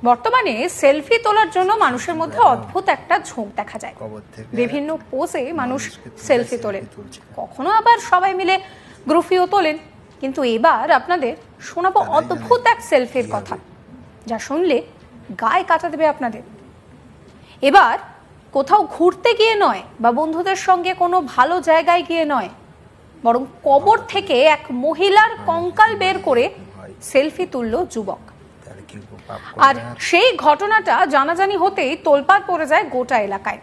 বর্তমানে সেলফি তোলার জন্য মানুষের মধ্যে অদ্ভুত একটা ঝোঁক দেখা যায়। বিভিন্ন পোজে মানুষ সেলফি তোলেন, কখনো আবার সবাই মিলে গ্রুপও তোলেন। কিন্তু এবার আপনাদের শোনাবো অদ্ভুত এক সেলফির কথা, যা শুনলে গায়ে কাটা দেবে আপনাদের। এবার কোথাও ঘুরতে গিয়ে নয় বা বন্ধুদের সঙ্গে কোনো ভালো জায়গায় গিয়ে নয়, বরং কবর থেকে এক মহিলার কঙ্কাল বের করে সেলফি তুলল যুবক। আর সেই ঘটনাটা জানাজানি হতেই তোলপাড় পড়ে যায় গোটা এলাকায়।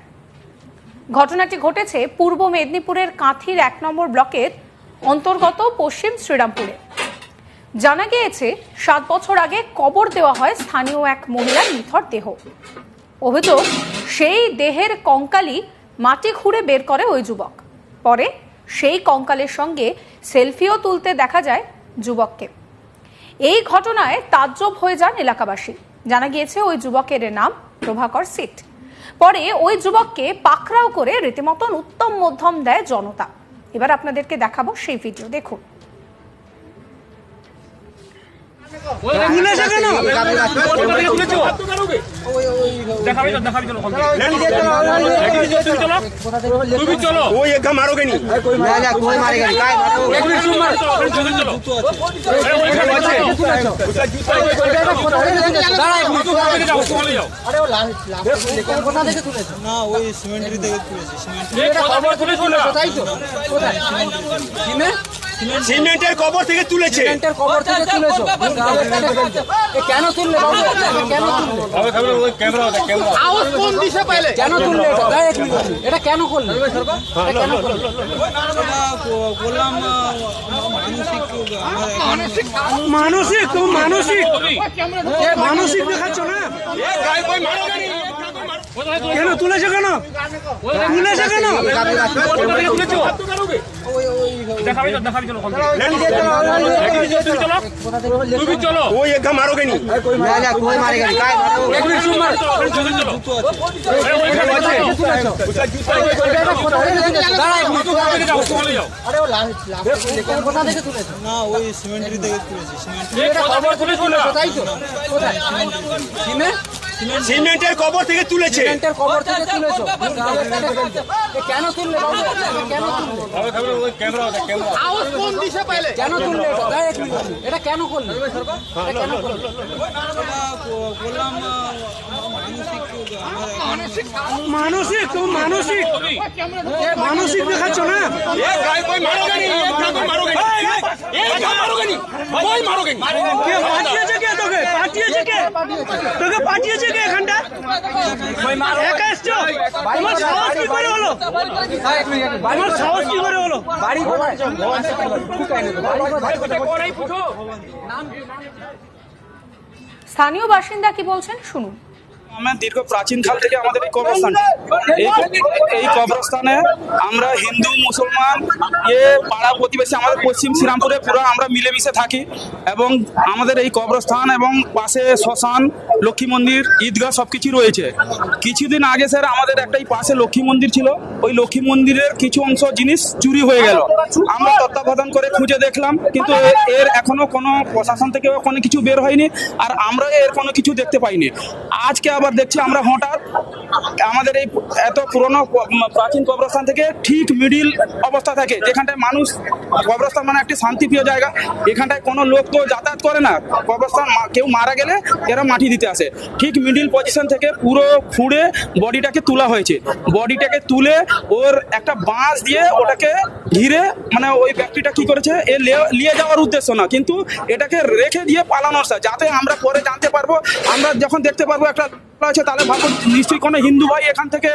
ঘটনাটি ঘটেছে পূর্ব মেদিনীপুরের কাঁথির 1 নম্বর ব্লকের অন্তর্গত পশ্চিম শ্রীরামপুরে। জানা গিয়েছে 7 বছর আগে কবর দেওয়া হয় স্থানীয় এক মহিলার নিথর দেহ। অভিযোগ, সেই দেহের কঙ্কালই মাটি খুঁড়ে বের করে ওই যুবক। পরে সেই কঙ্কালের সঙ্গে সেলফিও তুলতে দেখা যায় যুবককে। এই ঘটনায় তাজ্জব হয়ে যান এলাকাবাসী। জানা গিয়েছে ওই যুবকের নাম প্রভাকর সিট। পরে ওই যুবককে পাকড়াও করে রীতিমতন উত্তম মধ্যম দেয় জনতা। এবার আপনাদেরকে দেখাবো সেই ভিডিও, দেখুন। সিমেন্টের কবর থেকে তুলেছে। কেন তুললে এটা কেন করলে? মানসিক মানসিক দেখাচ্ছ না? কেন তুলেছে? কেন তুলেছে? কেন সিমেন্টের কবর থেকে তুলেছে। কেন তুললে? কেন তুললে এটা কেন করলে? মানসিক দেখাচ্ছ না? তোকে পাঠিয়েছে কে এখানটা? একা এসছো? তোমার সাহস কি করে হলো? আমার সাহস কি করে হলো? স্থানীয় বাসিন্দা কি বলছেন শুনুন। আমরা দীর্ঘ প্রাচীনকাল থেকে আমাদের এই কবরস্থান, এই কবরস্থানে আমরা হিন্দু মুসলমান পাড়া প্রতিবেশী আমাদের পশ্চিম শ্রীরামপুরে পুরো আমরা মিলেমিশে থাকি। এবং আমাদের এই কবরস্থান এবং পাশে শ্মশান, লক্ষ্মী মন্দির, ঈদগাহ সবকিছু রয়েছে। কিছুদিন আগে স্যার আমাদের একটাই পাশে লক্ষ্মী মন্দির ছিল, ওই লক্ষ্মী মন্দিরের কিছু অংশ জিনিস চুরি হয়ে গেল। আমরা তত্ত্বাবধান করে খুঁজে দেখলাম, কিন্তু এর এখনো কোনো প্রশাসন থেকে কোনো কিছু বের হয়নি, আর আমরা এর কোনো কিছু দেখতে পাইনি। আজকে আবার দেখছি আমরা হঠাৎ আমাদের এই এত পুরনো প্রাচীন কবরস্থান থেকে ঠিক মিডিল অবস্থা থাকে, যেখানটায় মানুষ, কবরস্থান মানে একটি শান্তিপ্রিয় জায়গা, এখানটায় কোনো লোক তো যাতায়াত করে না। কবরস্থান কেউ মারা গেলে এরা মাটি দিতে আসে, ঠিক মিডিল পজিশন থেকে পুরো খুঁড়ে বডিটাকে তোলা হয়েছে। বডিটাকে তুলে ওর একটা বাঁশ দিয়ে ওটাকে ঘিরে, মানে ওই ব্যক্তিটা কি করেছে, এ নিয়ে যাওয়ার উদ্দেশ্য না, কিন্তু এটাকে রেখে দিয়ে পালানোর, যাতে আমরা পরে জানতে পারবো, আমরা যখন দেখতে পারবো একটা আছে, তাহলে ভাবো নিশ্চয়ই কোনো হিন্দু ভাই এখান থেকে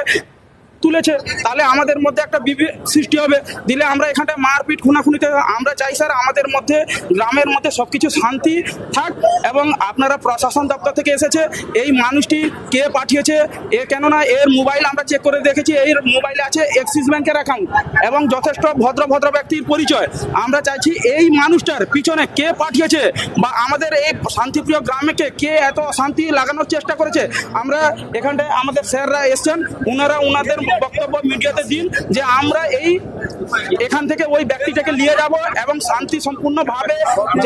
তুলেছে, তাহলে আমাদের মধ্যে একটা বিভেদ সৃষ্টি হবে। দিলে আমরা এখানটায় মারপিট খুনাখুনিতে আমরা চাই স্যার আমাদের মধ্যে, গ্রামের মধ্যে সবকিছু শান্তি থাক। এবং আপনারা প্রশাসন দপ্তর থেকে এসেছে, এই মানুষটি কে পাঠিয়েছে, কেননা এর মোবাইল আমরা চেক করে দেখেছি, এই মোবাইলে আছে এক্সিস ব্যাংকের অ্যাকাউন্ট এবং যথেষ্ট ভদ্র ব্যক্তির পরিচয়। আমরা চাইছি এই মানুষটার পিছনে কে পাঠিয়েছে, বা আমাদের এই শান্তিপ্রিয় গ্রামকে কে এত শান্তি লাগানোর চেষ্টা করেছে। আমরা এখানটায় আমাদের স্যাররা এসছেন, ওনাদের বক্তব্য মিডিয়াতে দিন যে আমরা এখান থেকে ওই ব্যক্তিটাকে নিয়ে যাব এবং শান্তি সম্পূর্ণভাবে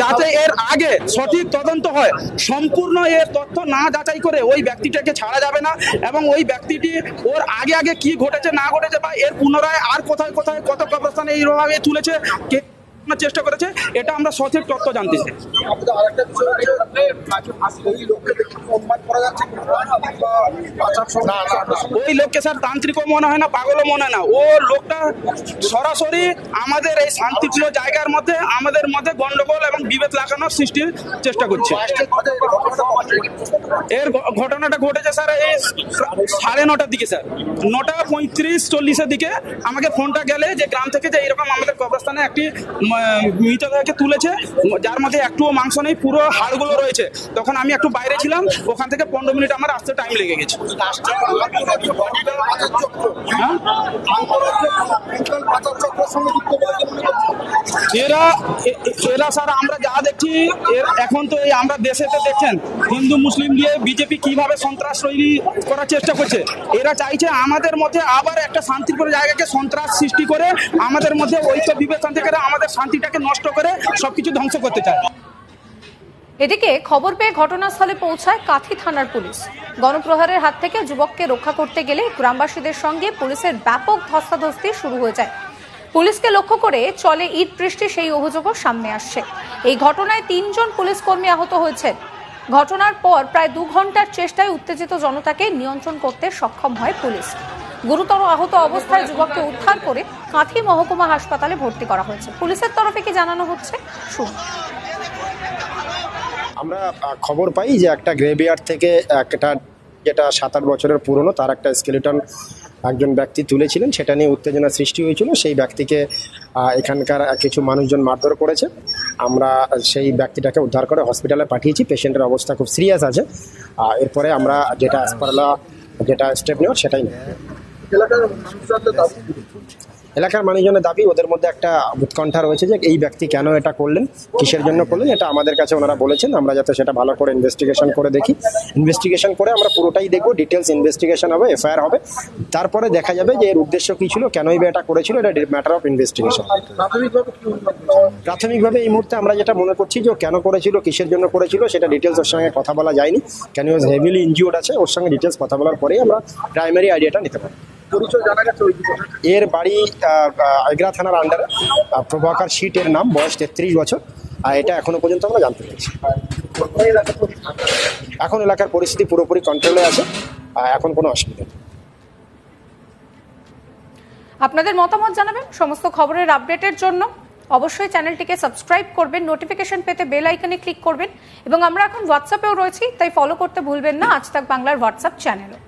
যাতে এর আগে সঠিক তদন্ত হয়, সম্পূর্ণ এর তথ্য না যাচাই করে ওই ব্যক্তিটাকে ছাড়া যাবে না। এবং ওই ব্যক্তিটি ওর আগে আগে কি ঘটেছে না ঘটেছে বা এর পুনরায় আর কোথায় কোথায় কত কবরস্থানে এইভাবে তুলেছে কে চেষ্টা করেছে, এটা আমরা সঠিক তথ্য জানতে চাই। ওই লোককে স্যার তান্ত্রিকও মনে হয় না, পাগলও মনে হয় না। ও লোকটা সরাসরি আমাদের এই শান্তিপ্রিয় জায়গার মধ্যে আমাদের মধ্যে গন্ডগোল এবং বিভেদ লাগানোর সৃষ্টির চেষ্টা করছে। এর ঘটনাটা ঘটেছে স্যার এই 9:30 দিকে, স্যার 9:35-40 দিকে আমাকে ফোনটা গেলে যে গ্রাম থেকে যে এরকম আমাদের কবরস্থানে একটি মৃতদেহকে তুলেছে, যার মধ্যে একটুও মাংস নেই, পুরো হাড়গুলো রয়েছে। তখন আমি একটু বাইরে ছিলাম, ওখান থেকে 15 মিনিট আমার আসতে টাইম লেগে গেছে। এরা স্যার আমরা যা দেখছি এখন তো এই আমরা দেশেতে দেখছেন হিন্দু মুসলিম নিয়ে বিজেপি কিভাবে সন্ত্রাস তৈরি করার চেষ্টা করছে। এরা চাইছে আমাদের মধ্যে আবার একটা শান্তিপূর্ণ জায়গাকে সন্ত্রাস সৃষ্টি করে আমাদের মধ্যে ঐক্য বিবেচনা থেকে আমাদের শান্তিটাকে নষ্ট করে সবকিছু ধ্বংস করতে চায়। এদিকে খবর পেয়ে ঘটনাস্থলে পৌঁছায় কাথি থানার পুলিশ। গণপ্রহারের হাত থেকে যুবককে রক্ষা করতে গেলে গ্রামবাসীদের সঙ্গে পুলিশের ব্যাপক ধস্তাধস্তি শুরু হয়ে যায়। পুলিশকে লক্ষ্য করে চলে ইট বৃষ্টি, সেই অভিযোগও সামনে আসছে। এই ঘটনায় 3 জন পুলিশ কর্মী আহত হয়েছেন। ঘটনার পর প্রায় 2 ঘন্টার চেষ্টায় উত্তেজিত জনতাকে নিয়ন্ত্রণ করতে সক্ষম হয় পুলিশ। গুরুতর আহত অবস্থায় যুবককে উদ্ধার করে কাঁথি মহকুমা হাসপাতালে ভর্তি করা হয়েছে। পুলিশের তরফে কি জানানো হচ্ছে শুনুন। আমরা খবর পাই যে একটা গ্রেভিয়ার্ড থেকে একটা যেটা 7-8 বছরের পুরনো তার একটা স্কেলিটন একজন ব্যক্তি তুলেছিলেন, সেটা নিয়ে উত্তেজনা সৃষ্টি হয়েছিল। সেই ব্যক্তিকে এখানকার কিছু মানুষজন মারধর করেছে। আমরা সেই ব্যক্তিটাকে উদ্ধার করে হসপিটালে পাঠিয়েছি। পেশেন্টের অবস্থা খুব সিরিয়াস আছে। এরপরে আমরা যেটা অ্যাসপারলা যেটা স্টেপ নেওয়ার সেটাই নেব। এলাকার মানুষজনের দাবি, ওদের মধ্যে একটা উৎকণ্ঠা রয়েছে যে এই ব্যক্তি কেন এটা করলেন, কিসের জন্য করলেন, এটা আমাদের কাছে ওনারা বলেছেন। আমরা যাতে সেটা ভালো করে ইনভেস্টিগেশন করে দেখি। ইনভেস্টিগেশন করে আমরা পুরোটাই দেখবো, ডিটেলস ইনভেস্টিগেশন হবে, এফআইআর হবে। তারপরে দেখা যাবে যে এর উদ্দেশ্য কী ছিল, কেনই বা এটা করেছিল, এটা ম্যাটার অফ ইনভেস্টিগেশন। প্রাথমিকভাবে এই মুহূর্তে আমরা যেটা মনে করছি যে ও কেন করেছিল, কিসের জন্য করেছিল, সেটা ডিটেলস ওর সঙ্গে কথা বলা যায়নি। কেন ওয়াজ হেভিলি ইনজিওর্ড আছে, ওর সঙ্গে ডিটেলস কথা বলার পরেই আমরা প্রাইমারি আইডিয়াটা নিতে পারি। এর বাড়ি এগরা থানার আন্ডারে, প্রভাকর শীট এর নাম, বয়স 33 বছর। এটা এখনো পর্যন্ত আমরা জানতে পেরেছি। এখন এলাকার পরিস্থিতি পুরোপুরি কন্ট্রোলে আছে, এখন কোনো অসুবিধা নেই। আপনাদের মতামত জানাবেন। সমস্ত খবরের আপডেটের জন্য অবশ্যই চ্যানেলটিকে সাবস্ক্রাইব করবেন, নোটিফিকেশন পেতে বেল আইকনে ক্লিক করবেন এবং আমরা এখন হোয়াটসঅ্যাপেও রয়েছি, তাই ফলো করতে ভুলবেন না আজ তাক বাংলার হোয়াটসঅ্যাপ চ্যানেলও।